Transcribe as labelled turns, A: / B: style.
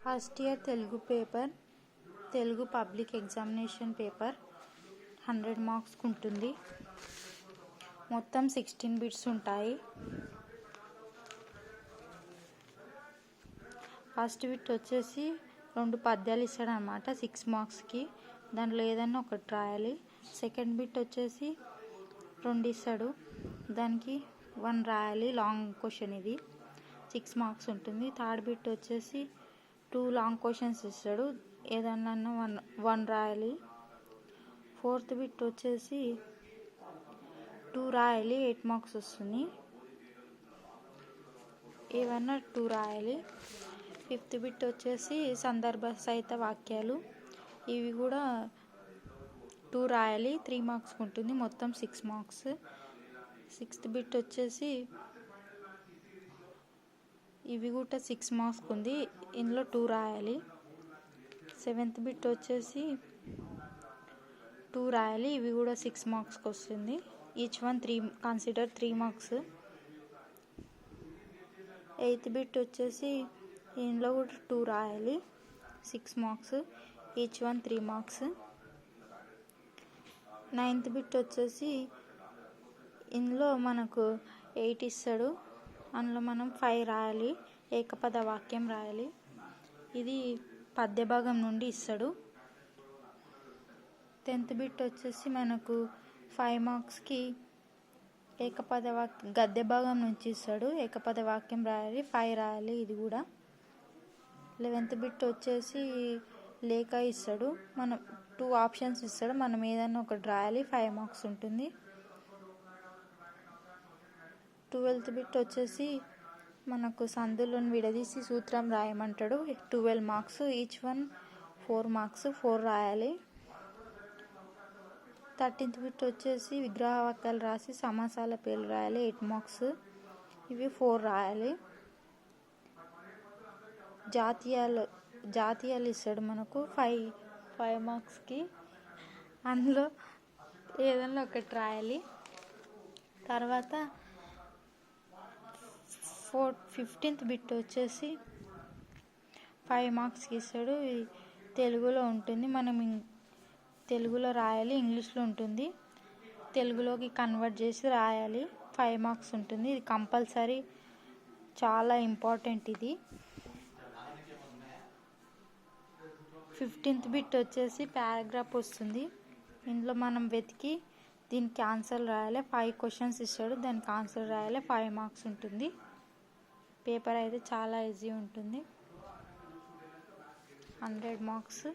A: First year Telugu paper, Telugu public examination paper 100 మార్క్స్కి ఉంటుంది. మొత్తం 16 బిట్స్ ఉంటాయి. ఫస్ట్ బిట్ వచ్చేసి 2 పద్యాలు ఇస్తాడు అన్నమాట 6 మార్క్స్కి. దాంట్లో ఏదన్నా ఒకటి రాయాలి. సెకండ్ బిట్ వచ్చేసి 2 ఇస్తాడు, దానికి 1 రాయాలి. లాంగ్ క్వశ్చన్ ఇది, 6 మార్క్స్ ఉంటుంది. థర్డ్ బిట్ వచ్చేసి 2 లాంగ్ క్వశ్చన్స్ ఇస్తాడు, ఏదన్నా 1 రాయాలి. ఫోర్త్ బిట్ వచ్చేసి 2 రాయాలి, 8 మార్క్స్ వస్తుంది, ఏవన్నా 2 రాయాలి. ఫిఫ్త్ బిట్ వచ్చేసి సందర్భ సహిత వాక్యాలు, ఇవి కూడా 2 రాయాలి, 3 మార్క్స్ ఉంటుంది, మొత్తం 6 మార్క్స్. సిక్స్త్ బిట్ వచ్చేసి ఇవి కూడా 6 మార్క్స్ ఉంది, ఇందులో 2 రాయాలి. సెవెంత్ బిట్ వచ్చేసి 2 రాయాలి, ఇవి కూడా 6 మార్క్స్కి వస్తుంది. Each one 3 consider 3 marks. Eighth bit వచ్చేసి ఇందులో కూడా 2 రాయాలి, 6 marks, each one 3 marks. Ninth bit వచ్చేసి ఇందులో మనకు 8 ఇస్తాడు, అందులో మనం 5 రాయాలి, ఏకపద వాక్యం రాయాలి. ఇది పద్య భాగం నుండి ఇస్తాడు. 10th బిట్ వచ్చేసి మనకు 5 మార్క్స్కి గద్య భాగం నుంచి ఇస్తాడు, ఏకపద వాక్యం రాయాలి, 5 రాయాలి ఇది కూడా. 11th బిట్ వచ్చేసి లేఖ ఇస్తాడు, మనం 2 ఆప్షన్స్ ఇస్తాడు, మనం ఏదైనా ఒకటి రాయాలి, 5 మార్క్స్ ఉంటుంది. 12th బిట్ వచ్చేసి మనకు సందులను విడదీసి సూత్రం రాయమంటాడు, 12 మార్క్స్, ఈచ్ వన్ 4 మార్క్స్, 4 రాయాలి. 13th బిట్ వచ్చేసి విగ్రహ వాక్యాలు రాసి సమాసాల పేర్లు రాయాలి, 8 మార్క్స్, ఇవి 4 రాయాలి. జాతీయాలు ఇస్తాడు మనకు 5 మార్క్స్కి, అందులో ఏదన్నా ఒకటి రాయాలి. తర్వాత 15th బిట్ వచ్చేసి 5 మార్క్స్కి ఇస్తాడు, తెలుగులో ఉంటుంది, మనం తెలుగులో రాయాలి, ఇంగ్లీష్లో ఉంటుంది, తెలుగులోకి కన్వర్ట్ చేసి రాయాలి, 5 మార్క్స్ ఉంటుంది. ఇది కంపల్సరీ, చాలా ఇంపార్టెంట్ ఇది. 15th బిట్ వచ్చేసి పారాగ్రాఫ్ వస్తుంది, ఇందులో మనం వెతికి దీనికి ఆన్సర్ రాయాలి, 5 క్వశ్చన్స్ ఇస్తాడు, దానికి ఆన్సర్ రాయాలి, 5 మార్క్స్ ఉంటుంది. పేపర్ అయితే చాలా ఈజీ ఉంటుంది, 100 మార్క్స్.